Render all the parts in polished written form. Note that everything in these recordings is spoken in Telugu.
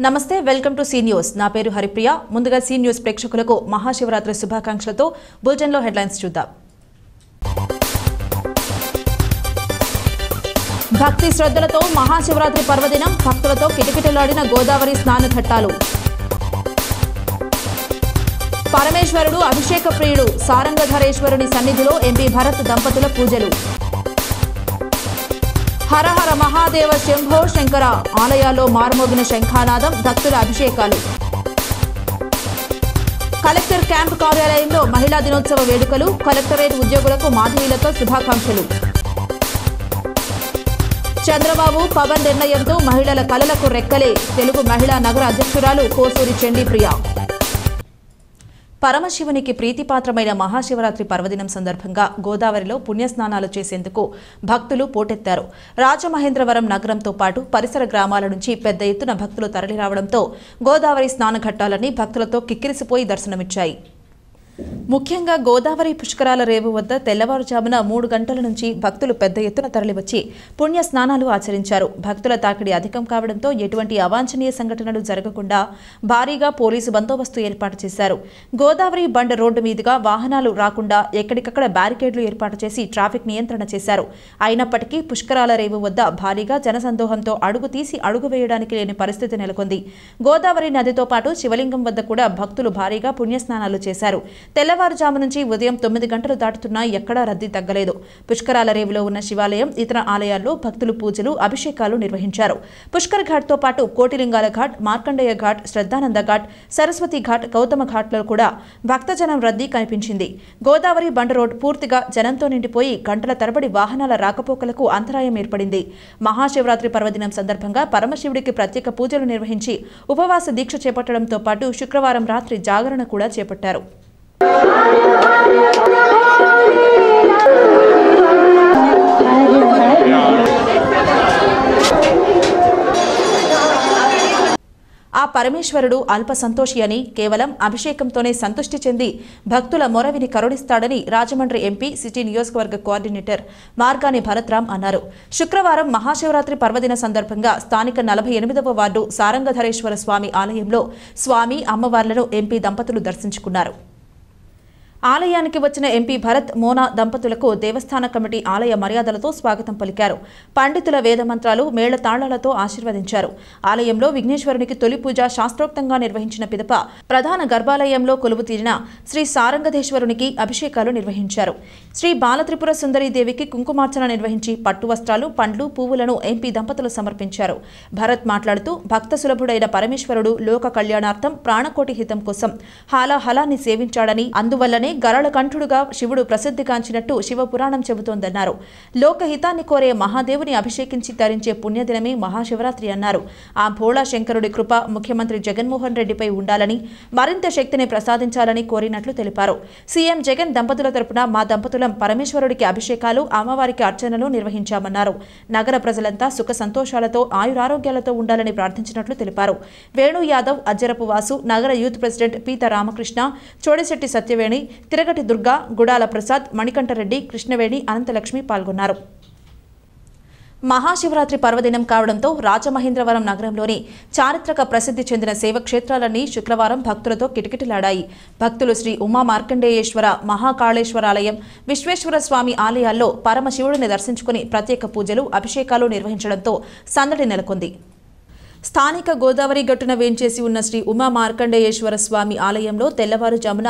నమస్తే వెల్కమ్ టు సి న్యూస్ నా పేరు హరిప్రియ ముందుగా సి న్యూస్ ప్రేక్షకులకు మహాశివరాత్రి శుభాకాంక్షలతో బులెటిన్ లో హెడ్లైన్స్ చూద్దాం భక్తి శ్రద్ధలతో మహాశివరాత్రి పర్వదినం భక్తులతో కిటకిటలాడిన గోదావరి స్నాన ఘట్టాలు పరమేశ్వరుడు అభిషేక ప్రియుడు సారంగధరేశ్వరుని సన్నిధిలో ఎంపీ భరత్ దంపతుల పూజలు హర హర మహాదేవ శంభో శంకర ఆలయాల్లో మారుమోగిన శంఖానాదం భక్తుల అభిషేకాలు కలెక్టర్ క్యాంపు కార్యాలయంలో మహిళా దినోత్సవ వేడుకలు కలెక్టరేట్ ఉద్యోగులకు మాధవీలతో శుభాకాంక్షలు చంద్రబాబు పవన్ నిర్ణయంతో మహిళల కలలకు రెక్కలే తెలుగు మహిళా నగర అధ్యక్షురాలు కోసూరి చండీప్రియ పరమశివునికి ప్రీతిపాత్రమైన మహాశివరాత్రి పర్వదినం సందర్భంగా గోదావరిలో పుణ్యస్నానాలు చేసేందుకు భక్తులు పోటెత్తారు. రాజమహేంద్రవరం నగరంతో పాటు పరిసర గ్రామాల నుంచి పెద్ద ఎత్తున భక్తులు తరలిరావడంతో గోదావరి స్నాన ఘట్టాలన్నీ భక్తులతో కిక్కిరిసిపోయి దర్శనమిచ్చాయి. ముఖ్యంగా గోదావరి పుష్కరాల రేవు వద్ద తెల్లవారుజామున 3 గంటల నుంచి భక్తులు పెద్ద ఎత్తున తరలివచ్చి పుణ్య స్నానాలు ఆచరించారు. భక్తుల తాకిడి అధికం కావడంతో ఎటువంటి అవాంఛనీయ సంఘటనలు జరగకుండా భారీగా పోలీసు బందోబస్తు ఏర్పాటు చేశారు. గోదావరి బండ రోడ్డు మీదుగా వాహనాలు రాకుండా ఎక్కడికక్కడ బ్యారికేడ్లు ఏర్పాటు చేసి ట్రాఫిక్ నియంత్రణ చేశారు. అయినప్పటికీ పుష్కరాల రేవు వద్ద భారీగా జనసందోహంతో అడుగు తీసి అడుగు వేయడానికి లేని పరిస్థితి నెలకొంది. గోదావరి నదితో పాటు శివలింగం వద్ద కూడా భక్తులు భారీగా పుణ్యస్నానాలు చేశారు. తెల్లవారుజాము నుంచి ఉదయం 9 గంటలు దాటుతున్నా ఎక్కడా రద్దీ తగ్గలేదు. పుష్కరాల రేవులో ఉన్న శివాలయం ఇతర ఆలయాల్లో భక్తులు పూజలు అభిషేకాలు నిర్వహించారు. పుష్కర్ ఘాట్తో పాటు కోటిలింగాల ఘాట్, మార్కండేయ ఘాట్, శ్రద్ధానంద ఘాట్, సరస్వతి ఘాట్, గౌతమ ఘాట్లో కూడా భక్తజనం రద్దీ కనిపించింది. గోదావరి బండ రోడ్ పూర్తిగా జనంతో నిండిపోయి గంటల తరబడి వాహనాల రాకపోకలకు అంతరాయం ఏర్పడింది. మహాశివరాత్రి పర్వదినం సందర్భంగా పరమశివుడికి ప్రత్యేక పూజలు నిర్వహించి ఉపవాస దీక్ష చేపట్టడంతో పాటు శుక్రవారం రాత్రి జాగరణ కూడా చేపట్టారు. ఆ పరమేశ్వరుడు అల్ప సంతోషి అని కేవలం అభిషేకంతోనే సంతుష్టి చెంది భక్తుల మొరవిని కరుణిస్తాడని రాజమండ్రి ఎంపీ సిటీ నియోజకవర్గ కోఆర్డినేటర్ మార్గాని భరత్రాం అన్నారు. శుక్రవారం మహాశివరాత్రి పర్వదిన సందర్భంగా స్థానిక 48వ వార్డు సారంగధరేశ్వర స్వామి ఆలయంలో స్వామి అమ్మవార్లను ఎంపీ దంపతులు దర్శించుకున్నారు. ఆలయానికి వచ్చిన ఎంపీ భరత్ మోనా దంపతులకు దేవస్థాన కమిటీ ఆలయ మర్యాదలతో స్వాగతం పలికారు. పండితుల వేదమంత్రాలు మేళతాళాలతో ఆశీర్వదించారు. ఆలయంలో విఘ్నేశ్వరునికి తొలి పూజ శాస్త్రోక్తంగా నిర్వహించిన పిదప ప్రధాన గర్భాలయంలో కొలువు తీరిన శ్రీ సారంగధేశ్వరునికి అభిషేకాలు నిర్వహించారు. శ్రీ బాలత్రిపుర సుందరీదేవికి కుంకుమార్చన నిర్వహించి పట్టు వస్త్రాలు, పండ్లు, పువ్వులను ఎంపీ దంపతులు సమర్పించారు. భరత్ మాట్లాడుతూ భక్త సులభుడైన పరమేశ్వరుడు లోక కళ్యాణార్థం ప్రాణకోటి హితం కోసం హాలాహలాన్ని సేవించాడని అందువల్లనే గరళకంఠుడుగా శివుడు ప్రసిద్ధిగాంచినట్టు శివపురాణం చెబుతోందన్నారు. లోకహితాన్ని కోరే మహాదేవుని అభిషేకించి తరించే పుణ్యదినమే మహాశివరాత్రి అన్నారు. ఆ భోళా శంకరుడి కృప ముఖ్యమంత్రి జగన్మోహన్ రెడ్డిపై ఉండాలని, మరింత శక్తిని ప్రసాదించాలని కోరినట్లు తెలిపారు. సీఎం జగన్ దంపతుల తరపున మా దంపతులం పరమేశ్వరుడికి అభిషేకాలు, అమ్మవారికి అర్చనలు నిర్వహించామన్నారు. నగర ప్రజలంతా సుఖ సంతోషాలతో ఆయురారోగ్యాలతో ఉండాలని ప్రార్థించినట్లు తెలిపారు. వేణు యాదవ్, అజ్జరపు వాసు, నగర యూత్ ప్రెసిడెంట్ పీత రామకృష్ణ, చోడిశెట్టి సత్యవేణి, తిరగటి దుర్గా, గుడాల ప్రసాద్, మణికంఠరెడ్డి, కృష్ణవేణి, అనంతలక్ష్మి పాల్గొన్నారు. మహాశివరాత్రి పర్వదినం కావడంతో రాజమహేంద్రవరం నగరంలోని చారిత్రక ప్రసిద్ధి చెందిన శైవక్షేత్రాలన్నీ శుక్రవారం భక్తులతో కిటకిటలాడాయి. భక్తులు శ్రీ ఉమా మార్కండేయేశ్వర, మహాకాళేశ్వరాలయం, విశ్వేశ్వర స్వామి ఆలయాల్లో పరమశివుడిని దర్శించుకుని ప్రత్యేక పూజలు, అభిషేకాలు నిర్వహించడంతో సందడి నెలకొంది. స్థానిక గోదావరి గట్టున వేంచేసి ఉన్న శ్రీ ఉమా మార్కండేయేశ్వర స్వామి ఆలయంలో తెల్లవారుజామున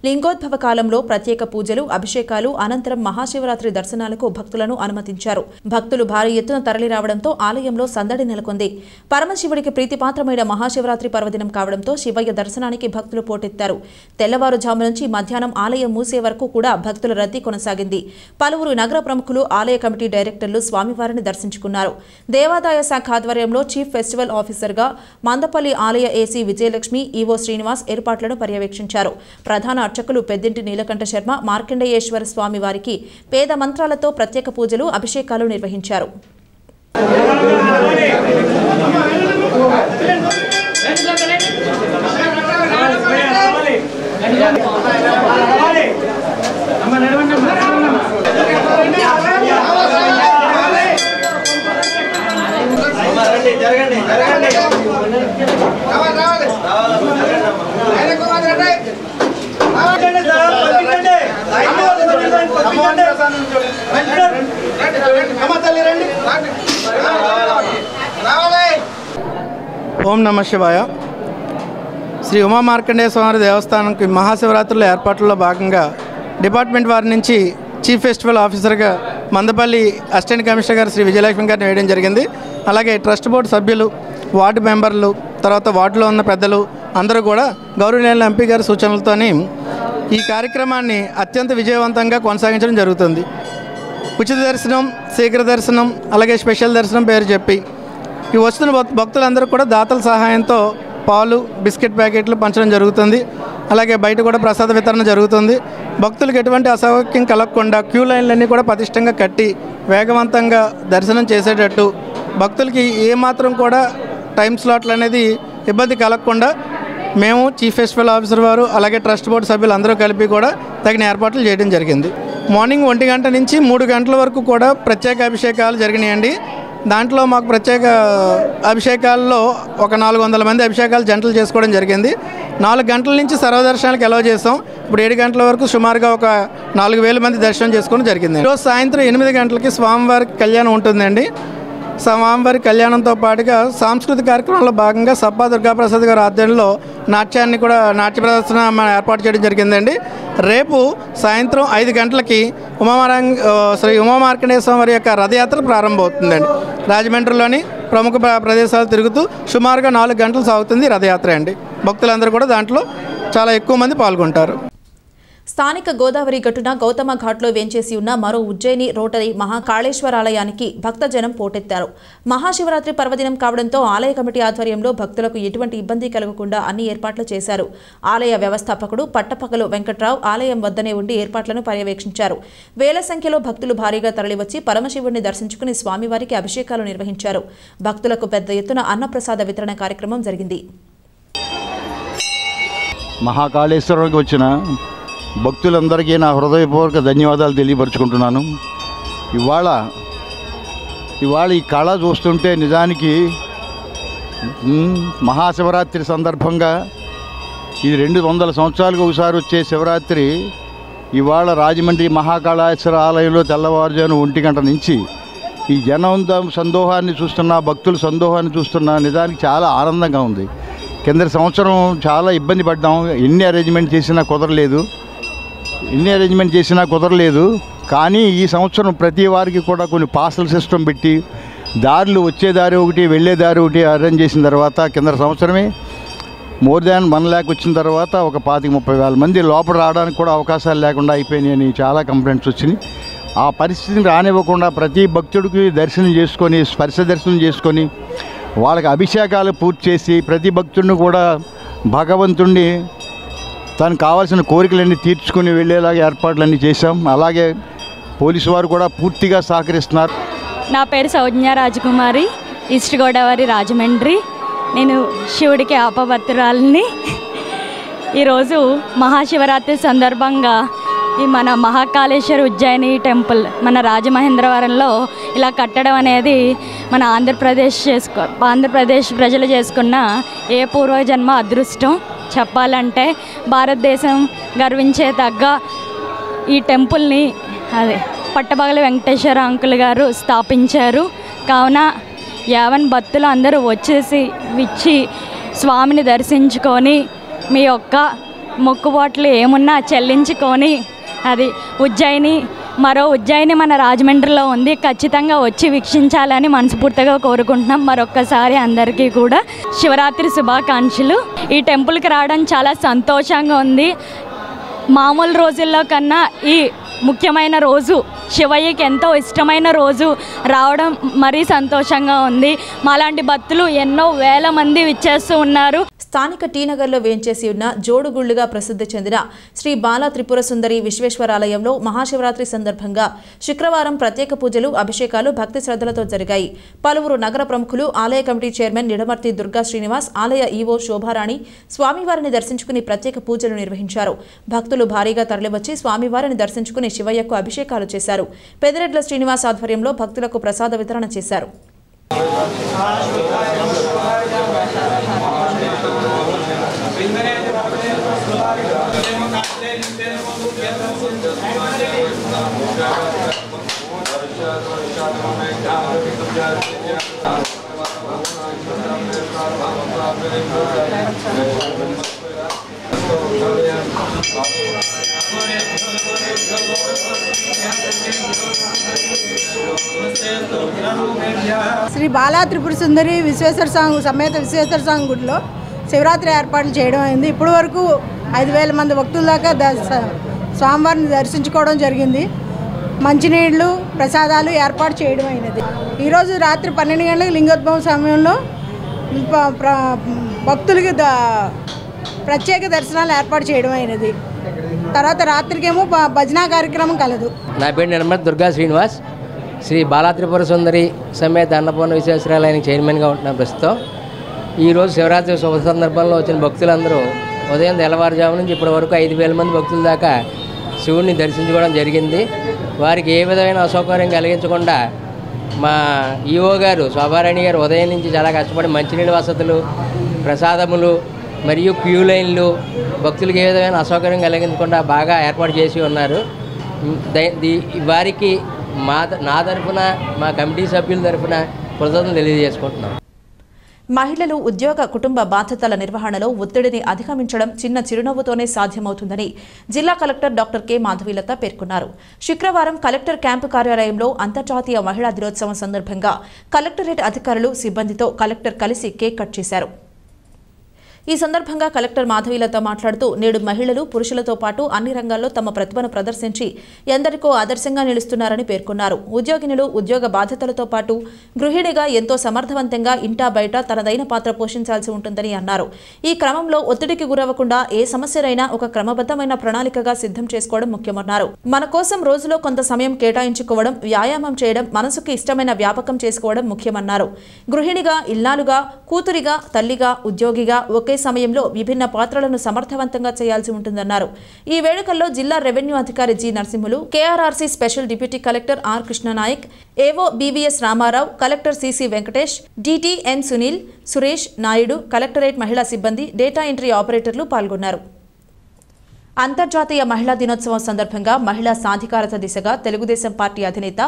లింగోద్భవ కాలంలో ప్రత్యేక పూజలు, అభిషేకాలు అనంతరం మహాశివరాత్రి దర్శనాలకు భక్తులను అనుమతించారు. భక్తులు భారీ ఎత్తున తరలిరావడంతో ఆలయంలో సందడి నెలకొంది. పరమశివుడికి ప్రీతిపాత్రమైన మహాశివరాత్రి పర్వదినం కావడంతో శివయ్య దర్శనానికి భక్తులు పోటెత్తారు. తెల్లవారుజాము నుంచి మధ్యాహ్నం ఆలయం మూసే వరకు కూడా భక్తుల రద్దీ కొనసాగింది. పలువురు నగర ప్రముఖులు, ఆలయ కమిటీ డైరెక్టర్లు స్వామివారిని దర్శించుకున్నారు. దేవాదాయ శాఖ ఆధ్వర్యంలో చీఫ్ ఫెస్టివల్ ఆఫీసర్గా మందపల్లి ఆలయ ఏసీ విజయలక్ష్మి, ఈవో శ్రీనివాస్ ఏర్పాట్లను పర్యవేక్షించారు. ప్రధాన అర్చకులు పెద్దింటి నీలకంఠ శర్మ మార్కండేయేశ్వర స్వామి వారికి పేద మంత్రాలతో ప్రత్యేక పూజలు, అభిషేకాలు నిర్వహించారు. జరగండి ఓం నమ శివాయ. శ్రీ ఉమా మార్కండేయ స్వామి దేవస్థానంకి మహాశివరాత్రుల ఏర్పాట్లలో భాగంగా డిపార్ట్మెంట్ వారి నుంచి చీఫ్ ఫెస్టివల్ ఆఫీసర్గా మందపల్లి అసిస్టెంట్ కమిషనర్ గారు శ్రీ విజయలక్ష్మి గారిని వేయడం జరిగింది. అలాగే ట్రస్ట్ బోర్డు సభ్యులు, వార్డు మెంబర్లు, తర్వాత వార్డులో ఉన్న పెద్దలు అందరూ కూడా గౌరవనీయుల ఎంపీ గారి సూచనలతోని ఈ కార్యక్రమాన్ని అత్యంత విజయవంతంగా కొనసాగించడం జరుగుతుంది. ఉచిత దర్శనం, శీఘ్ర దర్శనం, అలాగే స్పెషల్ దర్శనం పేరు చెప్పి ఈ వస్తున్న భక్తులందరూ కూడా దాతల సహాయంతో పాలు, బిస్కెట్ ప్యాకెట్లు పంచడం జరుగుతుంది. అలాగే బయట కూడా ప్రసాద వితరణ జరుగుతుంది. భక్తులకు ఎటువంటి అసౌకర్యం కలగకుండా క్యూ లైన్లన్నీ కూడా పటిష్టంగా కట్టి వేగవంతంగా దర్శనం చేసేటట్టు, భక్తులకి ఏమాత్రం కూడా టైం స్లాట్లు అనేది ఇబ్బంది కలగకుండా మేము చీఫ్ ఫెస్టివల్ ఆఫీసర్ వారు అలాగే ట్రస్ట్ బోర్డు సభ్యులు అందరూ కలిపి కూడా తగిన ఏర్పాట్లు చేయడం జరిగింది. మార్నింగ్ 1 గంట నుంచి 3 గంటల వరకు కూడా ప్రత్యేక అభిషేకాలు జరిగినాయండి. దాంట్లో మాకు ప్రత్యేక అభిషేకాల్లో ఒక 400 మంది అభిషేకాలు జంటలు చేసుకోవడం జరిగింది. 4 గంటల నుంచి సర్వదర్శనాలకు అలౌ చేసాం. ఇప్పుడు 7 గంటల వరకు సుమారుగా ఒక 4000 మంది దర్శనం చేసుకోవడం జరిగింది. ఈరోజు సాయంత్రం 8 గంటలకి స్వామివారికి కళ్యాణం ఉంటుందండి. స్వామివారి కళ్యాణంతో పాటుగా సాంస్కృతిక కార్యక్రమంలో భాగంగా సబ్బా దుర్గాప్రసాద్ గారి ఆధ్వర్యంలో నాట్య ప్రదర్శన ఏర్పాటు చేయడం జరిగిందండి. రేపు సాయంత్రం 5 గంటలకి శ్రీ ఉమా మార్కండేయ స్వామి వారి యొక్క రథయాత్ర ప్రారంభమవుతుందండి. రాజమండ్రిలోని ప్రముఖ ప్రదేశాలు తిరుగుతూ సుమారుగా 4 గంటలు సాగుతుంది రథయాత్ర అండి. భక్తులందరూ కూడా దాంట్లో చాలా ఎక్కువ మంది పాల్గొంటారు. స్థానిక గోదావరి గట్టున గౌతమ ఘాట్లో వేంచేసి ఉన్న మరో ఉజ్జయిని రోటరీ మహాకాళేశ్వరాలయానికి భక్తజనం పోటెత్తారు. మహాశివరాత్రి పర్వదినం కావడంతో ఆలయ కమిటీ ఆధ్వర్యంలో భక్తులకు ఎటువంటి ఇబ్బంది కలగకుండా అన్ని ఏర్పాట్లు చేశారు. ఆలయ వ్యవస్థాపకుడు పట్టపగలు వెంకట్రావు ఆలయం వద్దనే ఉండి ఏర్పాట్లను పర్యవేక్షించారు. వేల సంఖ్యలో భక్తులు భారీగా తరలివచ్చి పరమశివుడిని దర్శించుకుని స్వామివారికి అభిషేకాలు నిర్వహించారు. భక్తులకు పెద్ద ఎత్తున అన్నప్రసాద వితరణ కార్యక్రమం జరిగింది. మహాకాళేశ్వరానికి వచ్చిన భక్తులందరికీ నా హృదయపూర్వక ధన్యవాదాలు తెలియపరుచుకుంటున్నాను. ఇవాళ ఈ కళ చూస్తుంటే నిజానికి మహాశివరాత్రి సందర్భంగా ఇది 200 సంవత్సరాలకు ఒకసారి వచ్చే శివరాత్రి ఇవాళ రాజమండ్రి మహాకాళేశ్వర ఆలయంలో తెల్లవారుజాము 1 గంట నుంచి ఈ జనం సందోహాన్ని చూస్తున్నా, భక్తుల సందోహాన్ని చూస్తున్నా నిజానికి చాలా ఆనందంగా ఉంది. కింద సంవత్సరం చాలా ఇబ్బంది పడ్డాం. ఎన్ని అరేంజ్మెంట్ చేసినా కుదరలేదు. కానీ ఈ సంవత్సరం ప్రతి వారికి కూడా కొన్ని పార్సల్ సిస్టమ్ పెట్టి దారులు వచ్చే దారి ఒకటి వెళ్ళే దారి ఒకటి అరేంజ్ చేసిన తర్వాత కింద సంవత్సరమే మోర్ దాన్ 1 lakh వచ్చిన తర్వాత ఒక 25-30 వేల మంది లోపల రావడానికి కూడా అవకాశాలు లేకుండా అయిపోయినాయని చాలా కంప్లైంట్స్ వచ్చినాయి. ఆ పరిస్థితిని రానివ్వకుండా ప్రతి భక్తుడికి దర్శనం చేసుకొని, స్పర్శ దర్శనం చేసుకొని, వాళ్ళకి అభిషేకాలు పూర్తి చేసి ప్రతి భక్తుడిని కూడా భగవంతుడిని తనకు కావాల్సిన కోరికలన్నీ తీర్చుకుని వెళ్ళేలాగా ఏర్పాట్లన్నీ చేశాం. అలాగే పోలీసు వారు కూడా పూర్తిగా సహకరిస్తున్నారు. నా పేరు సౌజ్ఞ రాజకుమారి, ఈస్ట్ గోదావరి రాజమండ్రి. నేను శివుడికి ఆపభక్తురాలిని. ఈరోజు మహాశివరాత్రి సందర్భంగా ఈ మన మహాకాళేశ్వర ఉజ్జయిని టెంపుల్ మన రాజమహేంద్రవరంలో ఇలా కట్టడం అనేది మన ఆంధ్రప్రదేశ్ ప్రజలు చేసుకున్న ఏ పూర్వజన్మ అదృష్టం చెప్పాలంటే. భారతదేశం గర్వించే తగ్గ ఈ టెంపుల్ని పట్టపగల వెంకటేశ్వర అంకుల్ గారు స్థాపించారు. కావున యావన్ భక్తులు అందరూ వచ్చి స్వామిని దర్శించుకొని మీ యొక్క మొక్కుబాట్లు ఏమున్నా చెల్లించుకొని మరో ఉజ్జయిని మన రాజమండ్రిలో ఉంది. ఖచ్చితంగా వచ్చి వీక్షించాలని మనస్ఫూర్తిగా కోరుకుంటున్నాం. మరొక్కసారి అందరికీ కూడా శివరాత్రి శుభాకాంక్షలు. ఈ టెంపుల్కి రావడం చాలా సంతోషంగా ఉంది. మామూలు రోజుల్లో కన్నా ఈ ముఖ్యమైన రోజు, శివయ్యకి ఎంతో ఇష్టమైన రోజు రావడం మరీ సంతోషంగా ఉంది. మాలాంటి భక్తులు ఎన్నో వేల మంది విచ్చేస్తూ ఉన్నారు. స్థానిక టీనగర్లో వేంచేసి ఉన్న జోడుగుళ్లుగా ప్రసిద్ధి చెందిన శ్రీ బాల త్రిపుర సుందరి విశ్వేశ్వరాలయంలో మహాశివరాత్రి సందర్భంగా శుక్రవారం ప్రత్యేక పూజలు, అభిషేకాలు భక్తి శ్రద్ధలతో జరిగాయి. పలువురు నగర ప్రముఖులు, ఆలయ కమిటీ చైర్మన్ నిడమర్తి దుర్గా శ్రీనివాస్, ఆలయ ఈవో శోభారాణి స్వామివారిని దర్శించుకుని ప్రత్యేక పూజలు నిర్వహించారు. భక్తులు భారీగా తరలివచ్చి స్వామివారిని దర్శించుకుని శివయ్యకు అభిషేకాలు చేశారు. పెదిరెడ్ల శ్రీనివాస్ ఆధ్వర్యంలో భక్తులకు ప్రసాద వితరణ చేశారు. శ్రీ బాలా త్రిపుర సుందరి విశ్వేశ్వర స్వామి సమేత విశ్వేశ్వర స్వామి గుడిలో శివరాత్రి ఏర్పాట్లు చేయడం అయింది. ఇప్పటి వరకు 5,000 మంది భక్తుల దాకా స్వామివారిని దర్శించుకోవడం జరిగింది. మంచినీళ్లు ప్రసాదాలు ఏర్పాటు చేయడం అయినది. ఈరోజు రాత్రి 12 గంటలకు లింగోద్భవం సమయంలో భక్తులకి ప్రత్యేక దర్శనాలు ఏర్పాటు చేయడం అయినది. తర్వాత రాత్రికేమో భజనా కార్యక్రమం కలదు. నా పేరు నిర్మల్ దుర్గా శ్రీనివాస్. శ్రీ బాలా త్రిపుర సుందరి సమేత అన్నపూర్ణ విశ్వేశ్వరాలయానికి చైర్మన్గా ఉంటున్నాను ప్రస్తుతం. ఈరోజు శివరాత్రి శుభ సందర్భంలో వచ్చిన భక్తులందరూ ఉదయం తెల్లవారుజాము నుంచి ఇప్పటి వరకు 5,000 మంది భక్తుల దాకా శివుడిని దర్శించుకోవడం జరిగింది. వారికి ఏ విధమైన అసౌకర్యం కలిగించకుండా మా ఈఓ గారు శోభారాణి గారు ఉదయం నుంచి చాలా కష్టపడి మంచినీళ్ళ వసతులు, ప్రసాదములు మరియు క్యూ లైన్లు, భక్తులకు ఏ విధమైన అసౌకర్యం కలిగించకుండా బాగా ఏర్పాటు చేసి ఉన్నారు. వారికి నా తరఫున, మా కమిటీ సభ్యుల తరఫున కృతజ్ఞతలు తెలియజేసుకుంటున్నాం. మహిళలు ఉద్యోగ కుటుంబ బాధ్యతల నిర్వహణలో ఒత్తిడిని అధిగమించడం చిన్న చిరునవ్వుతోనే సాధ్యమవుతుందని జిల్లా కలెక్టర్ డాక్టర్ కె మాధవీలత పేర్కొన్నారు. శుక్రవారం కలెక్టర్ క్యాంపు కార్యాలయంలో అంతర్జాతీయ మహిళా దినోత్సవం సందర్భంగా కలెక్టరేట్ అధికారులు, సిబ్బందితో కలెక్టర్ కలిసి కేక్ కట్ చేశారు. ఈ సందర్భంగా కలెక్టర్ మాధవీలత మాట్లాడుతూ, నేడు మహిళలు పురుషులతో పాటు అన్ని రంగాల్లో తమ ప్రతిభను ప్రదర్శించి ఎందరికో ఆదర్శంగా నిలుస్తున్నారని పేర్కొన్నారు. ఉద్యోగినులు ఉద్యోగ బాధ్యతలతో పాటు గృహిణిగా ఎంతో సమర్థవంతంగా ఇంటా బయట తనదైన పాత్ర పోషించాల్సి ఉంటుందని అన్నారు. ఈ క్రమంలో ఒత్తిడికి గురవ్వకుండా ఏ సమస్యనైనా ఒక క్రమబద్ధమైన ప్రణాళికగా సిద్ధం చేసుకోవడం ముఖ్యమన్నారు. మన కోసం రోజులో కొంత సమయం కేటాయించుకోవడం, వ్యాయామం చేయడం, మనసుకు ఇష్టమైన వ్యాపకం చేసుకోవడం ముఖ్యమన్నారు. గృహిణిగా, ఇల్లాలుగా, కూతురిగా, తల్లిగా, ఉద్యోగిగా ఒకే సమయంలో విభిన్న పాత్రలను సమర్థవంతంగా చేయాల్సి ఉంటుందన్నారు. ఈ వేడుకల్లో జిల్లా రెవెన్యూ అధికారి G Narasimhulu, KRRC special deputy collector R Krishnanayak, AO BVS Ramarao, collector CC Venkatesh, DT N Sunil, Suresh Naidu, collectorate మహిళా సిబ్బంది, డేటా ఎంట్రీ ఆపరేటర్లు పాల్గొన్నారు. అంతర్జాతీయ మహిళా దినోత్సవం సందర్భంగా మహిళా సాధికారత దిశగా తెలుగుదేశం పార్టీ అధినేత,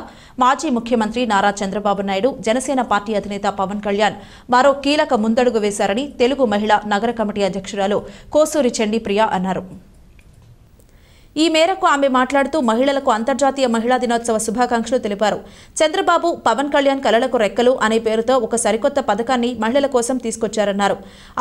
మాజీ ముఖ్యమంత్రి నారా చంద్రబాబు నాయుడు, జనసేన పార్టీ అధినేత పవన్ కళ్యాణ్ మరో కీలక ముందడుగు వేశారని తెలుగు మహిళా నగర కమిటీ అధ్యక్షురాలు కోసూరి చండీప్రియ అన్నారు. ఈ మేరకు ఆమె మాట్లాడుతూ మహిళలకు అంతర్జాతీయ మహిళా దినోత్సవ శుభాకాంక్షలు తెలిపారు. చంద్రబాబు, పవన్ కళ్యాణ్ కలలకు రెక్కలు అనే పేరుతో ఒక సరికొత్త పథకాన్ని మహిళల కోసం తీసుకొచ్చారన్నారు.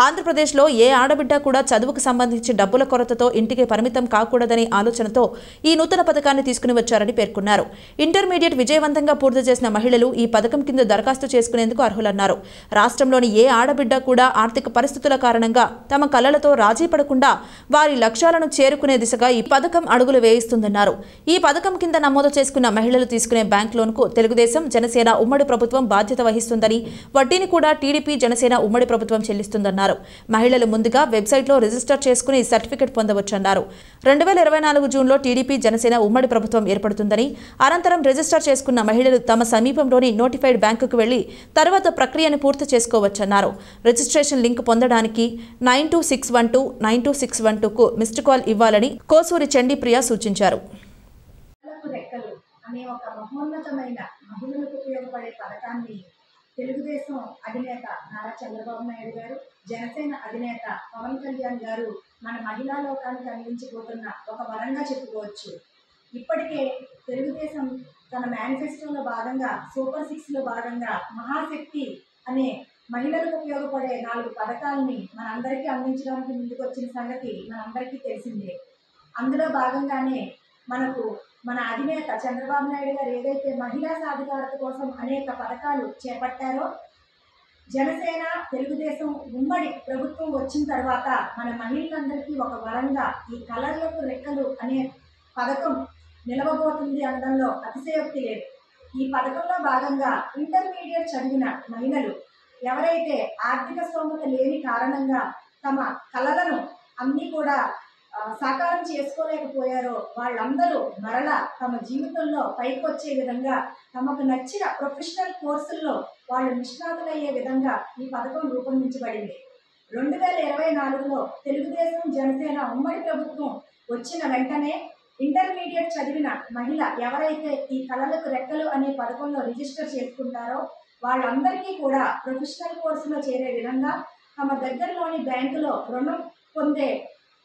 ఆంధ్రప్రదేశ్లో ఏ ఆడబిడ్డ కూడా చదువుకు సంబంధించి డబ్బుల కొరతతో ఇంటికి పరిమితం కాకూడదనే ఆలోచనతో ఈ నూతన పథకాన్ని తీసుకుని వచ్చారని పేర్కొన్నారు. ఇంటర్మీడియట్ విజయవంతంగా పూర్తి చేసిన మహిళలు ఈ పథకం కింద దరఖాస్తు చేసుకునేందుకు అర్హులన్నారు. రాష్ట్రంలోని ఏ ఆడబిడ్డ కూడా ఆర్థిక పరిస్థితుల కారణంగా తమ కలలతో రాజీ పడకుండా వారి లక్ష్యాలను చేరుకునే దిశగా ఈ పథకం అడుగులు వేయిస్తుందన్నారు. ఈ పథకం కింద నమోదు చేసుకున్న మహిళలు తీసుకునే బ్యాంక్ లోన్కు తెలుగుదేశం, జనసేన ఉమ్మడి ప్రభుత్వం బాధ్యత వహిస్తుందని, వడ్డీని కూడా టీడీపీ, జనసేన ఉమ్మడి ప్రభుత్వం చెల్లిస్తుందన్నారు. మహిళలు ముందుగా వెబ్సైట్లో రిజిస్టర్ చేసుకుని సర్టిఫికెట్ పొందవచ్చన్నారు. 2024 జూన్లో టీడీపీ, జనసేన ఉమ్మడి ప్రభుత్వం ఏర్పడుతుందని, అనంతరం రిజిస్టర్ చేసుకున్న మహిళలు తమ సమీపంలోని నోటిఫైడ్ బ్యాంకుకు వెళ్లి తర్వాత ప్రక్రియను పూర్తి చేసుకోవచ్చన్నారు. రిజిస్ట్రేషన్ లింక్ పొందడానికి 9261292612కు మిస్డ్ కాల్ ఇవ్వాలని కోసూరి చండీప్రియ సూచించారు. రెక్కలు అనే ఒక మహోన్నతమైన మహిళలకు ఉపయోగపడే పథకాన్ని తెలుగుదేశం అధినేత నారా చంద్రబాబు నాయుడు గారు, జనసేన అధినేత పవన్ కళ్యాణ్ గారు మన మహిళా లోకానికి అందించబోతున్న ఒక వరంగా చెప్పుకోవచ్చు. ఇప్పటికే తెలుగుదేశం తన మేనిఫెస్టోలో భాగంగా, సూపర్ 6లో భాగంగా మహాశక్తి అనే మహిళలకు ఉపయోగపడే 4 పథకాలని మనందరికీ అందించడానికి ముందుకొచ్చిన సంగతి మనందరికీ తెలిసిందే. అందులో భాగంగానే మనకు మన అధినేత చంద్రబాబు నాయుడు గారు ఏదైతే మహిళా సాధికారత కోసం అనేక పథకాలు చేపట్టారో, జనసేన, తెలుగుదేశం ఉమ్మడి ప్రభుత్వం వచ్చిన తర్వాత మన మహిళలందరికీ ఒక వరంగా ఈ కలర్లకు రెక్కలు అనే పథకం నిలవబోతుంది అనడంలో అతిశయోక్తి లేదు. ఈ పథకంలో భాగంగా ఇంటర్మీడియట్ చదివిన మహిళలు ఎవరైతే ఆర్థిక స్తోమత లేని కారణంగా తమ కలలను అన్నీ కూడా సాకారం చేసుకోలేకపోయారో వాళ్ళందరూ మరలా తమ జీవితంలో పైకి వచ్చే విధంగా, తమకు నచ్చిన ప్రొఫెషనల్ కోర్సుల్లో వాళ్ళు నిష్ణాతులయ్యే విధంగా ఈ పథకం రూపొందించబడింది. 2024లో తెలుగుదేశం, జనసేన ఉమ్మడి ప్రభుత్వం వచ్చిన వెంటనే ఇంటర్మీడియట్ చదివిన మహిళ ఎవరైతే ఈ కళలకు రెక్కలు అనే పథకంలో రిజిస్టర్ చేసుకుంటారో వాళ్ళందరికీ కూడా ప్రొఫెషనల్ కోర్సులో చేరే విధంగా తమ దగ్గరలోని బ్యాంకులో రుణం పొందే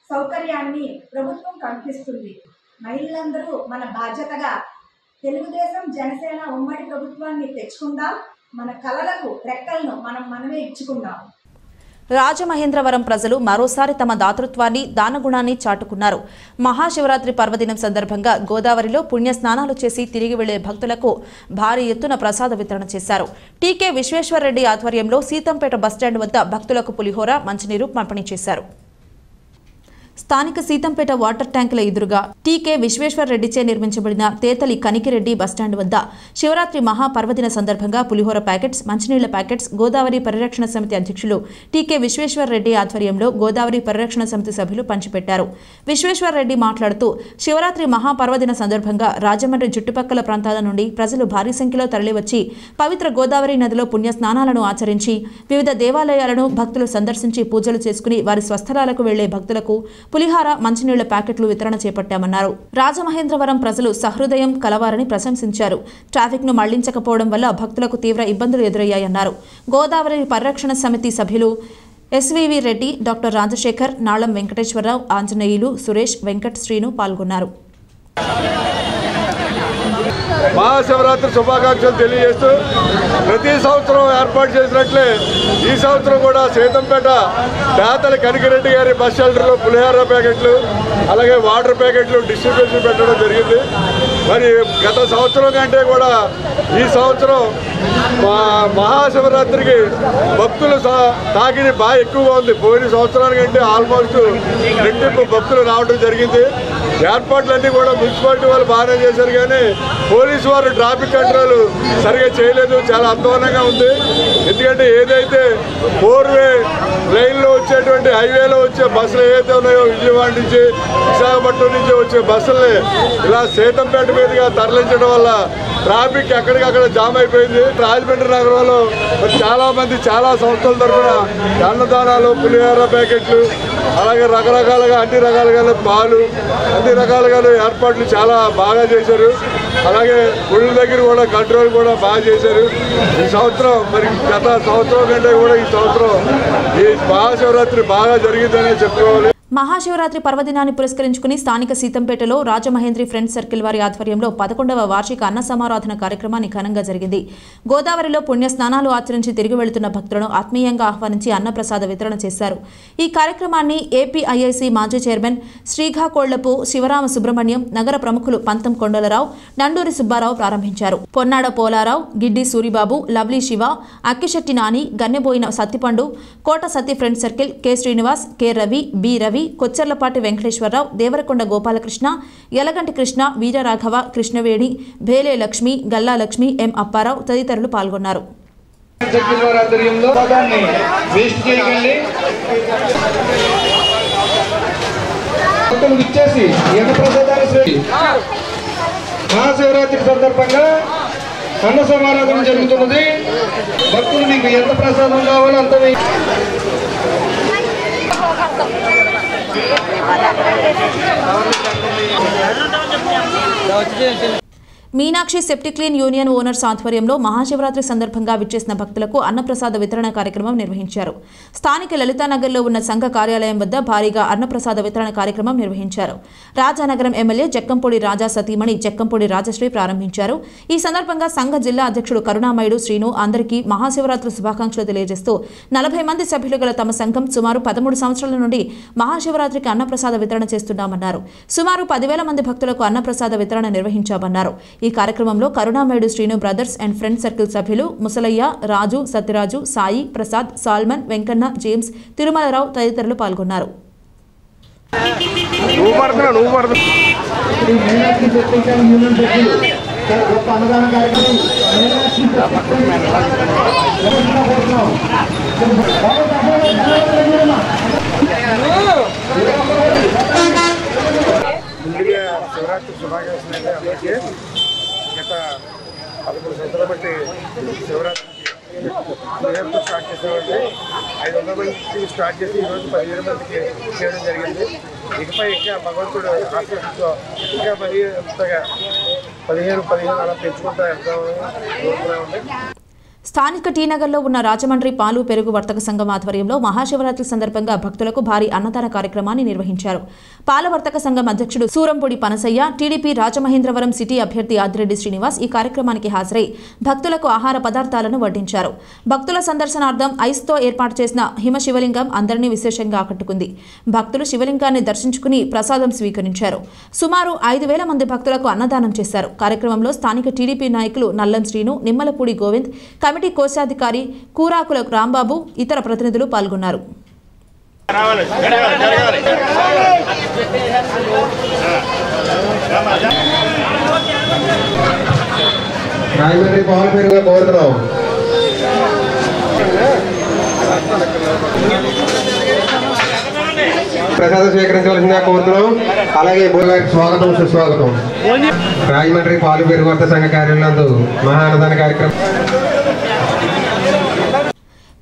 సౌకర్యాన్ని ప్రభుత్వం కల్పిస్తుంది. మహిళలందరూ మన బాధ్యతగా తెలుగుదేశం జనసేన ఉమ్మడి ప్రభుత్వాన్ని తెచ్చుకుందాం. మన కళలకు రెక్కలను మనమే ఇచ్చుకుందాం. రాజమహేంద్రవరం ప్రజలు మరోసారి తమ దాతృత్వాన్ని దానగుణాన్ని చాటుకున్నారు. మహాశివరాత్రి పర్వదినం సందర్భంగా గోదావరిలో పుణ్య స్నానాలు చేసి తిరిగి వెళ్లే భక్తులకు భారీ ఎత్తున ప్రసాద వితరణ చేశారు. టీకే విశ్వేశ్వరరెడ్డి ఆధ్వర్యంలో సీతంపేట బస్టాండ్ వద్ద భక్తులకు పులిహోర, మంచినీరు పంపిణీ చేశారు. స్థానిక సీతంపేట వాటర్ ట్యాంకుల ఎదురుగా టీకే విశ్వేశ్వరరెడ్డిచే నిర్మించబడిన తేతలి కనికిరెడ్డి బస్టాండ్ వద్ద శివరాత్రి మహాపర్వదిన సందర్భంగా పులిహోర ప్యాకెట్స్, మంచినీళ్ల ప్యాకెట్స్ గోదావరి పరిరక్షణ సమితి అధ్యక్షులు టీకే విశ్వేశ్వరరెడ్డి ఆధ్వర్యంలో గోదావరి పరిరక్షణ సమితి సభ్యులు పంచిపెట్టారు. విశ్వేశ్వరరెడ్డి మాట్లాడుతూ శివరాత్రి మహాపర్వదిన సందర్భంగా రాజమండ్రి చుట్టుపక్కల ప్రాంతాల నుండి ప్రజలు భారీ సంఖ్యలో తరలివచ్చి పవిత్ర గోదావరి నదిలో పుణ్య స్నానాలను ఆచరించి వివిధ దేవాలయాలను భక్తులు సందర్శించి పూజలు చేసుకుని వారి స్వస్థలాలకు వెళ్లే భక్తులకు పులిహార, మంచినీళ్ల ప్యాకెట్లు వితరణ చేపట్టామన్నారు. రాజమహేంద్రవరం ప్రజలు సహృదయం కలవారని ప్రశంసించారు. ట్రాఫిక్ ను మళ్లించకపోవడం వల్ల భక్తులకు తీవ్ర ఇబ్బందులు ఎదురయ్యాయన్నారు. గోదావరి పరిరక్షణ సమితి సభ్యులు ఎస్వీవి రెడ్డి, డాక్టర్ రాజశేఖర్, నాళం వెంకటేశ్వరరావు, ఆంజనేయులు, సురేష్, వెంకట్, శ్రీను పాల్గొన్నారు. మహాశివరాత్రి శుభాకాంక్షలు తెలియజేస్తూ ప్రతి సంవత్సరం ఏర్పాటు చేసినట్లే ఈ సంవత్సరం కూడా సీతంపేట తేతలి కనికిరెడ్డి గారి బస్ షెల్టర్లో పులిహోర ప్యాకెట్లు అలాగే వాటర్ ప్యాకెట్లు డిస్ట్రిబ్యూషన్ పెట్టడం జరిగింది. మరి గత సంవత్సరం కంటే కూడా ఈ సంవత్సరం మహాశివరాత్రికి భక్తులు తాకిడి బాగా ఎక్కువగా ఉంది. పోయిన సంవత్సరానికంటే ఆల్మోస్ట్ రెట్టింపు భక్తులు రావడం జరిగింది. ఏర్పాట్లన్నీ కూడా మున్సిపాలిటీ వాళ్ళు బాగానే చేశారు, కానీ పోలీసు వారు ట్రాఫిక్ కంట్రోల్ సరిగా చేయలేదు. చాలా అధ్వానంగా ఉంది. ఎందుకంటే ఏదైతే 4-వే లైన్లో వచ్చేటువంటి హైవేలో వచ్చే బస్సులు ఏవైతే ఉన్నాయో విజయవాడ నుంచి విశాఖపట్నం నుంచి వచ్చే బస్సుల్ని ఇలా సీతంపేట మీదుగా తరలించడం వల్ల ట్రాఫిక్ ఎక్కడికక్కడ జామ్ అయిపోయింది. రాజమండ్రి నగరంలో చాలామంది చాలా సంస్థల తరఫున అన్నదానాలు, పులిహోర ప్యాకెట్లు అలాగే రకరకాలుగా అన్ని రకాలుగా పాలు అన్ని రకాలుగా ఏర్పాట్లు చాలా బాగా చేశారు. అలాగే గుళ్ళ దగ్గర కూడా కంట్రోల్ కూడా బాగా చేశారు. ఈ సంవత్సరం మరి గత సంవత్సరం కంటే కూడా ఈ సంవత్సరం ఈ మహాశివరాత్రి బాగా జరిగిందనే చెప్పుకోవాలి. మహాశివరాత్రి పర్వదినాన్ని పురస్కరించుకుని స్థానిక సీతంపేటలో రాజమహేంద్రి ఫ్రెండ్స్ సర్కిల్ వారి ఆధ్వర్యంలో 11వ వార్షిక అన్న సమారాధన కార్యక్రమాన్ని ఘనంగా జరిగింది. గోదావరిలో పుణ్య స్నానాలు ఆచరించి తిరిగి వెళుతున్న భక్తులను ఆత్మీయంగా ఆహ్వానించి అన్నప్రసాద వితరణ చేశారు. ఈ కార్యక్రమాన్ని ఏపీఐఐసి మాజీ చైర్మన్ శ్రీకాకోళ్లపు శివరామ సుబ్రహ్మణ్యం, నగర ప్రముఖులు పంతం కొండలరావు, నండూరి సుబ్బారావు ప్రారంభించారు. Ponnada Polarao, Giddi Suribabu, lovely Siva, Akkisetti Nani, Gannaboina Sattipandu, Kota Satti friends circle, K Srinivas, K Ravi, B Ravi, Kocharlapati Venkateswararao, Devarakonda Gopalakrishna, Yalaganti Krishna, Veeraraghava, Krishnaveni, Bhele Lakshmi, Galla Lakshmi, M Apparao తదితరులు పాల్గొన్నారు. మహాశివరాత్రి సందర్భంగా అన్న సమారాధన జరుగుతున్నది. భక్తులు మీకు ఎంత ప్రసాదం కావాలో అంత Meenakshi septic clean union owners ఆధ్వర్యంలో మహాశివరాత్రి సందర్భంగా విచ్చేసిన భక్తులకు అన్నప్రసాద వితరణ కార్యక్రమం నిర్వహించారు. స్థానిక లలితానగర్లో ఉన్న సంఘ కార్యాలయం వద్ద భారీగా అన్నప్రసాద వితరణ కార్యక్రమం నిర్వహించారు. రాజానగరం ఎమ్మెల్యే జక్కంపూడి రాజా సతీమణి జక్కంపూడి రాజశ్రీ ప్రారంభించారు. ఈ సందర్భంగా సంఘ జిల్లా అధ్యక్షుడు కరుణామయుడు శ్రీను అందరికీ మహాశివరాత్రి శుభాకాంక్షలు తెలియజేస్తూ 40 మంది సభ్యులు గల తమ సంఘం సుమారు 13 సంవత్సరాల నుండి మహాశివరాత్రికి అన్నప్రసాద వితరణ చేస్తున్నామన్నారు. సుమారు 10,000 మంది భక్తులకు అన్నప్రసాద వితరణ నిర్వహించామన్నారు. ఈ కార్యక్రమంలో కరుణామయుడు Srinu brothers and friends circle సభ్యులు ముసలయ్య, రాజు, సత్యరాజు, సాయి, ప్రసాద్, సాల్మన్, వెంకన్న, జేమ్స్, తిరుమలరావు తదితరులు పాల్గొన్నారు. శివరాత్రి శుభాకాంక్షలు. గత 11 సంవత్సరాల బట్టి శివరాత్రికి స్టార్ట్ చేసామంటే 500 మందికి స్టార్ట్ చేసి ఈరోజు 10,000 మందికి చేయడం జరిగింది. ఇకపై ఇంకా భగవంతుడు ఆశీస్సుతో ఇంకా మరి అంతగా 15 అలా పెంచుకుంటూ వెళ్తామని కోరుకున్నామండి. స్థానిక టీనగర్లో ఉన్న రాజమండ్రి పాలు పెరుగు వర్తక సంఘం ఆధ్వర్యంలో మహాశివరాత్రి సందర్భంగా భక్తులకు భారీ అన్నదాన కార్యక్రమాన్ని నిర్వహించారు. పాల వర్తక సంఘం అధ్యక్షుడు సూరంపూడి పనసయ్య, టీడీపీ రాజమహేంద్రవరం సిటీ అభ్యర్థి ఆదిరెడ్డి శ్రీనివాస్ ఈ కార్యక్రమానికి హాజరై భక్తులకు ఆహార పదార్థాలను వడ్డించారు. భక్తుల సందర్శనార్థం ఐస్తో ఏర్పాటు చేసిన హిమ శివలింగం అందరినీ విశేషంగా ఆకట్టుకుంది. భక్తులు శివలింగాన్ని దర్శించుకుని ప్రసాదం స్వీకరించారు. సుమారు 5,000 మంది భక్తులకు అన్నదానం చేశారు. కార్యక్రమంలో స్థానిక టీడీపీ నాయకులు నల్లం శ్రీను, నిమ్మలపూడి గోవింద్, కమిటీ కోశాధికారి కూరాకుల రాంబాబు, ఇతర ప్రతినిధులు పాల్గొన్నారు. రాజమండ్రి పాలు పెరుగు కోరుతున్నాం. ప్రసాదం స్వీకరించవలసిందిగా కోరుతున్నాం. అలాగే స్వాగతం సుస్వాగతం. రాజమండ్రి పాలు పెరుగు వర్తక సంఘ కార్యాలయంలో మహా అన్నదాన కార్యక్రమం.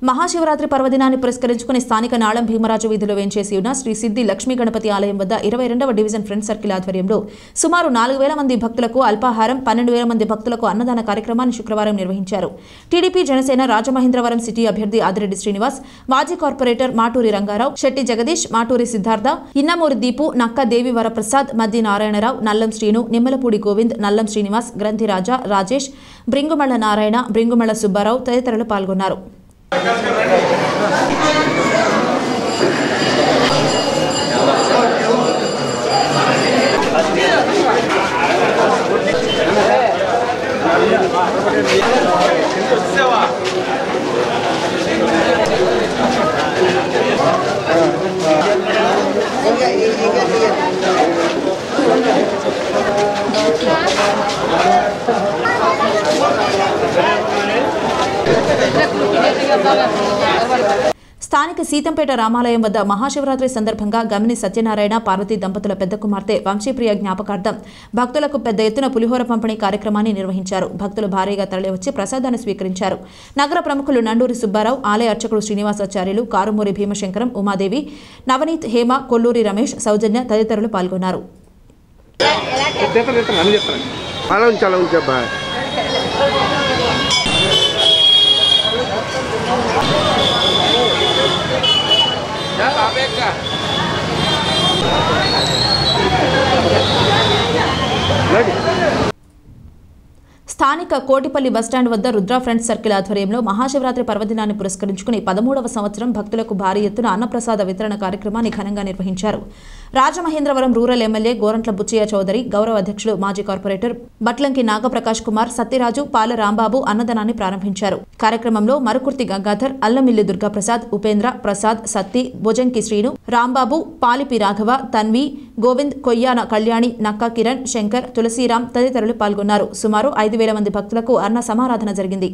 మహాశివరాత్రి పర్వదినాన్ని పురస్కరించుకుని స్థానిక నాళం భీమరాజు వీధిలో వేంచేసి ఉన్న శ్రీ సిద్ధి లక్ష్మీ గణపతి ఆలయం వద్ద 22వ డివిజన్ ఫ్రెండ్ సర్కిల్ ఆధ్వర్యంలో సుమారు 4,000 మంది భక్తులకు అల్పాహారం, 12,000 మంది భక్తులకు అన్నదాన కార్యక్రమాన్ని శుక్రవారం నిర్వహించారు. టీడీపీ జనసేన రాజమహేంద్రవరం సిటీ అభ్యర్థి ఆదిరెడ్డి శ్రీనివాస్, మాజీ కార్పొరేటర్ మాటూరి రంగారావు, శెట్టి జగదీష్, మాటూరి సిద్ధార్థ, ఇన్నమూరి దీపు, నక్క దేవి వరప్రసాద్, మద్ది నారాయణరావు, నల్లం శ్రీను, నిమ్మలపూడి గోవింద్, నల్లం శ్రీనివాస్, గ్రంథి రాజా, రాజేష్, బ్రింగుమళ్ల నారాయణ, బ్రింగుమళ్ల సుబ్బారావు తదితరులు పాల్గొన్నారు. స్థానిక సీతంపేట రామాలయం వద్ద మహాశివరాత్రి సందర్భంగా గమిని సత్యనారాయణ, పార్వతీ దంపతుల పెద్ద కుమార్తె వంశీప్రియ జ్ఞాపకార్థం భక్తులకు పెద్ద ఎత్తున పులిహోర పంపిణీ కార్యక్రమాన్ని నిర్వహించారు. భక్తులు భారీగా తరలివచ్చి ప్రసాదాన్ని స్వీకరించారు. నగర ప్రముఖులు నండూరి సుబ్బారావు, ఆలయ అర్చకుడు శ్రీనివాసాచార్యులు, కారుమూరి భీమశంకరం, ఉమాదేవి, నవనీత్, హేమ, కొల్లూరి రమేష్, సౌజన్య తదితరులు పాల్గొన్నారు. స్థానిక కోటిపల్లి బస్టాండ్ వద్ద రుద్ర ఫ్రెండ్స్ సర్కిల్ ఆధ్వర్యంలో మహాశివరాత్రి పర్వదినాన్ని పురస్కరించుకుని 13వ సంవత్సరం భక్తులకు భారీ ఎత్తున అన్నప్రసాద వితరణ కార్యక్రమాన్ని ఘనంగా నిర్వహించారు. రాజమహేంద్రవరం రూరల్ ఎమ్మెల్యే గోరంట్ల బుచ్చయ్య చౌదరి, గౌరవ అధ్యక్షులు మాజీ కార్పొరేటర్ బట్లంకి నాగప్రకాష్ కుమార్, సత్యరాజు, పాల రాంబాబు అన్నదానాన్ని ప్రారంభించారు. కార్యక్రమంలో మరుకుర్తి గంగాధర్, అల్లమిల్లి దుర్గాప్రసాద్, ఉపేంద్ర ప్రసాద్, సత్తి, భుజంకి శ్రీను, రాంబాబు, పాలిపి రాఘవ, తన్వి, గోవింద్, కొయ్యాన కళ్యాణి, నక్కా కిరణ్, శంకర్, తులసీరాం తదితరులు పాల్గొన్నారు. సుమారు 5,000 మంది భక్తులకు అన్న సమారాధన జరిగింది.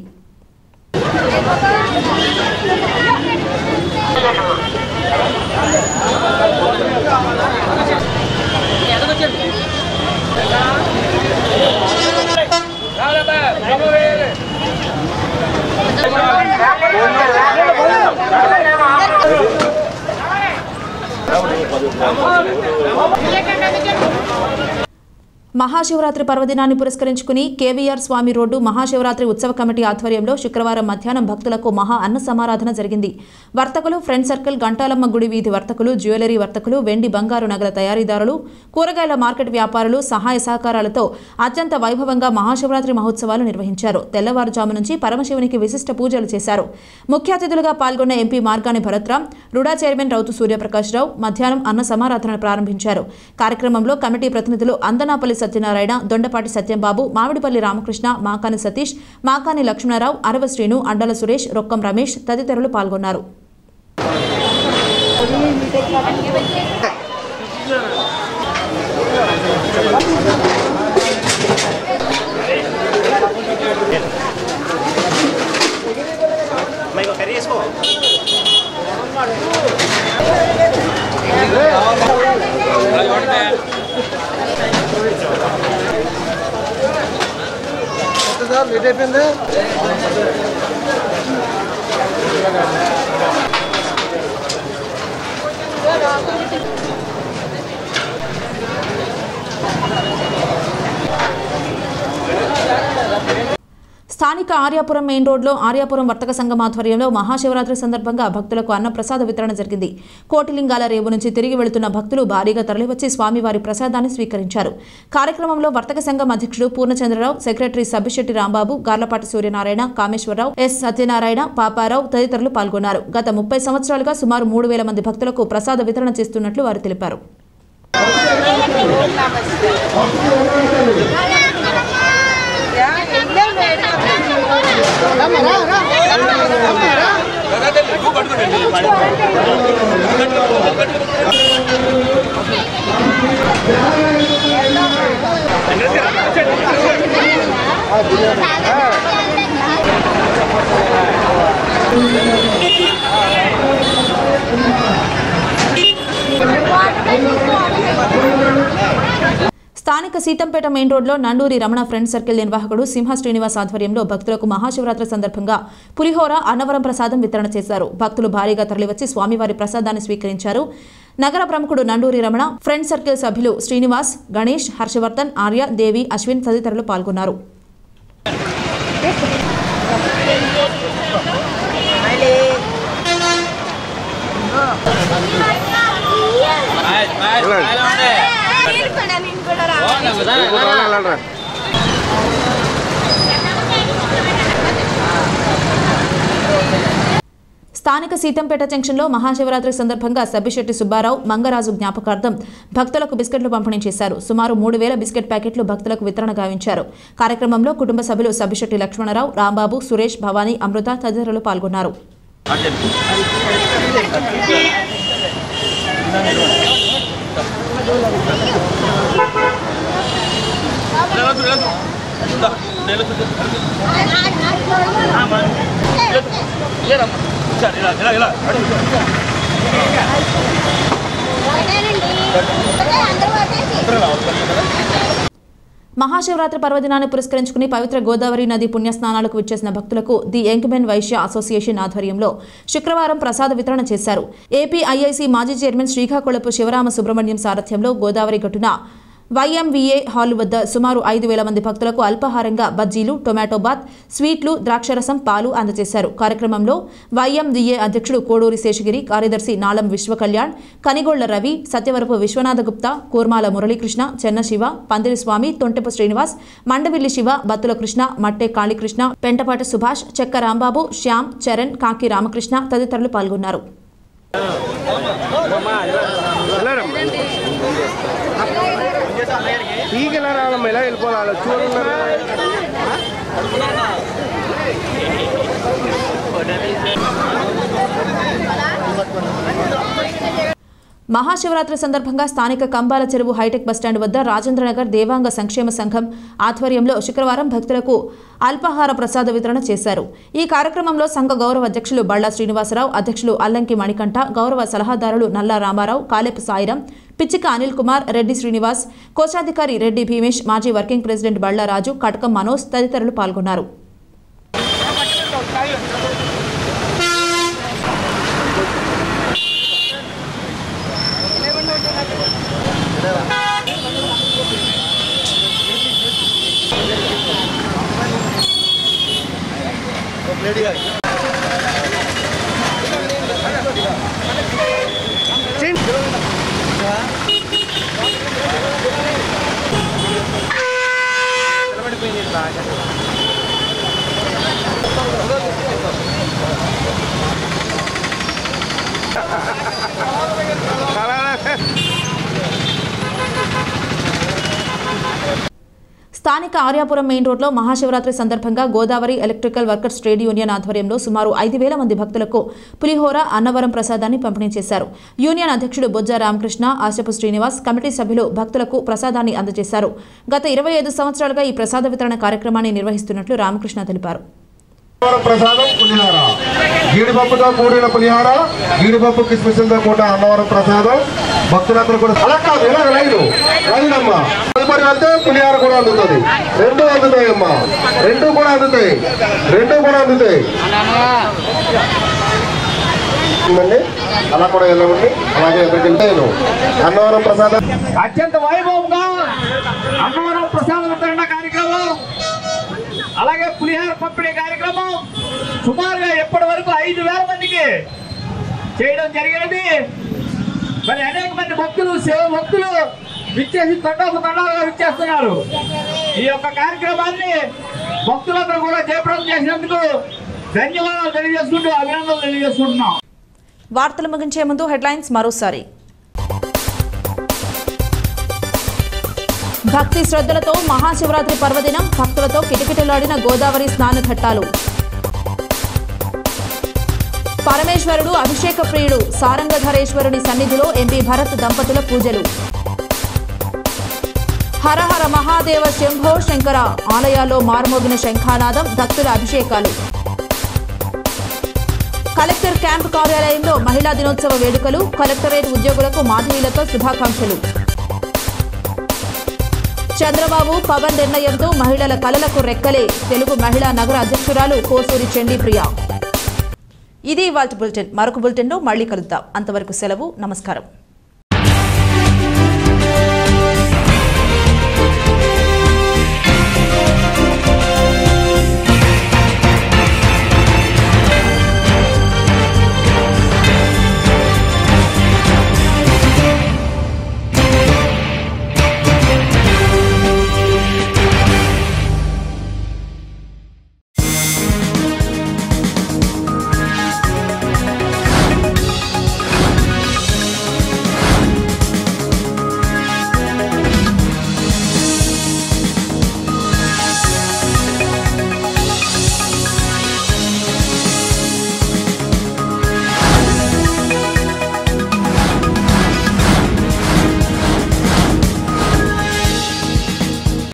మహాశివరాత్రి పర్వదినాన్ని పురస్కరించుకుని కేవీఆర్ స్వామి రోడ్డు మహాశివరాత్రి ఉత్సవ కమిటీ ఆధ్వర్యంలో శుక్రవారం మధ్యాహ్నం భక్తులకు మహా అన్న సమారాధన జరిగింది. వర్తకులు, ఫ్రెండ్ సర్కిల్, గంటాలమ్మ గుడి వీధి వర్తకులు, జ్యువెలరీ వర్తకులు, వెండి బంగారు నగల తయారీదారులు, కూరగాయల మార్కెట్ వ్యాపారులు సహాయ సహకారాలతో అత్యంత వైభవంగా మహాశివరాత్రి మహోత్సవాలు నిర్వహించారు. తెల్లవారుజాము నుంచి పరమశివునికి విశిష్ట పూజలు చేశారు. ముఖ్య అతిథులుగా పాల్గొన్న MP Margani Bharatram, RUDA chairman Routhu Suryaprakashrao మధ్యాహ్నం అన్న సమారాధనను ప్రారంభించారు. కార్యక్రమంలో కమిటీ ప్రతినిధులు అందనాపల్లి సత్యనారాయణ, దొండపాటి సత్యంబాబు, మామిడిపల్లి రామకృష్ణ, మాకాని సతీష్, మాకాని లక్ష్మణరావు, అరవ శ్రీను, అండల సురేష్, రొక్కం రమేష్ తదితరులు పాల్గొన్నారు. లేట్ అయిపోయింది. స్థానిక ఆర్యాపురం మెయిన్ రోడ్లో ఆర్యాపురం వర్తక సంఘం ఆధ్వర్యంలో మహాశివరాత్రి సందర్భంగా భక్తులకు అన్నప్రసాద వితరణ జరిగింది. కోటిలింగాల రేవు నుంచి తిరిగి వెళుతున్న భక్తులు భారీగా తరలివచ్చి స్వామివారి ప్రసాదాన్ని స్వీకరించారు. కార్యక్రమంలో వర్తక సంఘం అధ్యక్షుడు పూర్ణచంద్రరావు, సెక్రటరీ సబ్బిశెట్టి రాంబాబు, గార్లపాటి సూర్యనారాయణ, కామేశ్వరరావు, ఎస్ సత్యనారాయణ, పాపారావు తదితరులు పాల్గొన్నారు. గత 30 సంవత్సరాలుగా సుమారు 3000 మంది భక్తులకు ప్రసాద వితరణ చేస్తున్నట్లు వారు తెలిపారు. స్థానిక సీతంపేట మెయిన్ రోడ్లో నండూరి రమణ ఫ్రెండ్ సర్కిల్ నిర్వాహకుడు సింహ శ్రీనివాస్ ఆధ్వర్యంలో భక్తులకు మహాశివరాత్రి సందర్భంగా పులిహోర, అన్నవరం ప్రసాదం వితరణ చేశారు. భక్తులు భారీగా తరలివచ్చి స్వామివారి ప్రసాదాన్ని స్వీకరించారు. నగర ప్రముఖుడు నండూరి రమణ ఫ్రెండ్ సర్కిల్ సభ్యులు శ్రీనివాస్, గణేష్, హర్షవర్ధన్, ఆర్య, దేవి, అశ్విన్ తదితరులు పాల్గొన్నారు. స్థానిక సీతంపేట జంక్షన్లో మహాశివరాత్రి సందర్భంగా సబ్బిశెట్టి సుబ్బారావు, మంగరాజు జ్ఞాపకార్థం భక్తులకు బిస్కెట్లు పంపిణీ చేశారు. సుమారు 3000 బిస్కెట్ ప్యాకెట్లు భక్తులకు వితరణ గావించారు. కార్యక్రమంలో కుటుంబ సభ్యులు సబ్బిశెట్టి లక్ష్మణరావు, రాంబాబు, సురేష్, భవానీ, అమృత తదితరులు పాల్గొన్నారు. మహాశివరాత్రి పర్వదినాన్ని పురస్కరించుకుని పవిత్ర గోదావరి నది పుణ్యస్నానాలకు విచ్చేసిన భక్తులకు the young men Vysya association ఆధ్వర్యంలో శుక్రవారం ప్రసాద వితరణ చేశారు. ఏపీఐఐసి మాజీ చైర్మన్ శ్రీకాకుళపు శివరామ సుబ్రహ్మణ్యం సారథ్యంలో గోదావరి గట్టున వైఎంవీఏ హాల్ వద్ద సుమారు 5000 మంది భక్తులకు అల్పాహారంగా బజ్జీలు, టొమాటో బాత్, స్వీట్లు, ద్రాక్షరసం, పాలు అందజేశారు. కార్యక్రమంలో వైఎంవీఏ అధ్యక్షుడు కోడూరి శేషగిరి, కార్యదర్శి నాళం విశ్వకళ్యాణ్, కనిగొళ్ల రవి, సత్యవరపు విశ్వనాథ గుప్తా, కూర్మాల మురళీకృష్ణ, చెన్న శివ, పందిరి స్వామి, తొంటెపు శ్రీనివాస్, మండవిల్లి శివ, బత్తుల కృష్ణ, మట్టే కాళీకృష్ణ, పెంటపాటి సుభాష్, చెక్క రాంబాబు, శ్యామ్, చరణ్, కాకి రామకృష్ణ తదితరులు పాల్గొన్నారు. మహాశివరాత్రి సందర్భంగా స్థానిక కంబాల చెరువు హైటెక్ బస్టాండ్ వద్ద రాజేంద్రనగర్ దేవాంగ సంక్షేమ సంఘం ఆధ్వర్యంలో శుక్రవారం భక్తులకు అల్పాహార ప్రసాద వితరణ చేశారు. ఈ కార్యక్రమంలో సంఘ గౌరవ అధ్యక్షులు బళ్ళా శ్రీనివాసరావు, అధ్యక్షులు అల్లంకి మణికంఠ, గౌరవ సలహాదారులు నల్లా రామారావు, కాలేపు సాయిరాం, పిచ్చిక అనిల్ కుమార్, రెడ్డి శ్రీనివాస్, కోశాధికారి రెడ్డి భీమేష్, మాజీ వర్కింగ్ ప్రెసిడెంట్ బళ్ళా రాజు, కటకం మనోజ్ తదితరులు పాల్గొన్నారు. స్థానిక ఆర్యాపురం మెయిన్ రోడ్లో మహాశివరాత్రి సందర్భంగా Godavari electrical workers trade union ఆధ్వర్యంలో సుమారు 5000 మంది భక్తులకు పులిహోర, అన్నవరం ప్రసాదాన్ని పంపిణీ చేశారు. యూనియన్ అధ్యక్షుడు బొజ్జ రామకృష్ణ, ఆశపు శ్రీనివాస్, కమిటీ సభ్యులు భక్తులకు ప్రసాదాన్ని అందజేశారు. గత 25 సంవత్సరాలుగా ఈ ప్రసాద వితరణ కార్యక్రమాన్ని నిర్వహిస్తున్నట్లు రామకృష్ణ తెలిపారు. ప్రసాదం పులిహార, జీడిపప్పుతో కూడిన పులిహార, జీడిపప్పు కిస్మిస్లతో కూడిన అన్నవరం ప్రసాదం భక్తులందరూ కూడా అలా కాదు, ఇలా రైలమ్మా తదుపరి వెళ్తే పులిహార కూడా అందుతుంది. రెండు అందుతాయి అమ్మా, రెండు కూడా అందుతాయి. అలా కూడా వెళ్ళండి. అలాగే ఎక్కడికి అన్నవరం ప్రసాదం అత్యంత వైభవంగా అన్నవరం ప్రసాద వితరణ కార్యక్రమం, అలాగే పులిహార పంపిణీ కార్యక్రమం సుమారుగా ఇప్పటి వరకు 5,000 మందికి చేయడం జరిగినది. మరి అనేక మంది భక్తులు సేవ భక్తులు విచ్చేసి తండాలుగా విచ్చేస్తున్నారు. ఈ యొక్క కార్యక్రమాన్ని భక్తులందరూ కూడా జయప్రదం చేసినందుకు ధన్యవాదాలు తెలియజేసుకుంటూ అభినందనలు తెలియజేసుకుంటున్నాం. వార్తలు ముగించే ముందు హెడ్లైన్స్ మరోసారి. భక్తి శ్రద్ధలతో మహాశివరాత్రి పర్వదినం, భక్తులతో కిటకిటలాడిన గోదావరి స్నాన ఘట్టాలు. పరమేశ్వరుడు అభిషేక ప్రియుడు, సారంగధరేశ్వరుని సన్నిధిలో ఎంపీ భరత్ దంపతుల పూజలు. హరహర మహాదేవ శంభో శంకర, ఆలయాల్లో మారుమోగిన శంఖానాదం, భక్తుల అభిషేకాలు. కలెక్టర్ క్యాంపు కార్యాలయంలో మహిళా దినోత్సవ వేడుకలు, కలెక్టరేట్ ఉద్యోగులకు మాధవీలతో శుభాకాంక్షలు. చంద్రబాబు పవన్ నిర్ణయంతో మహిళల కలలకు రెక్కలే, తెలుగు మహిళా నగర అధ్యక్షురాలు కోసూరి చండీప్రియ. ఇది ఇవాల్టి బులెటిన్. మరొక బులెటిన్లో మళ్లీ కలుద్దాం. అంతవరకు సెలవు. నమస్కారం.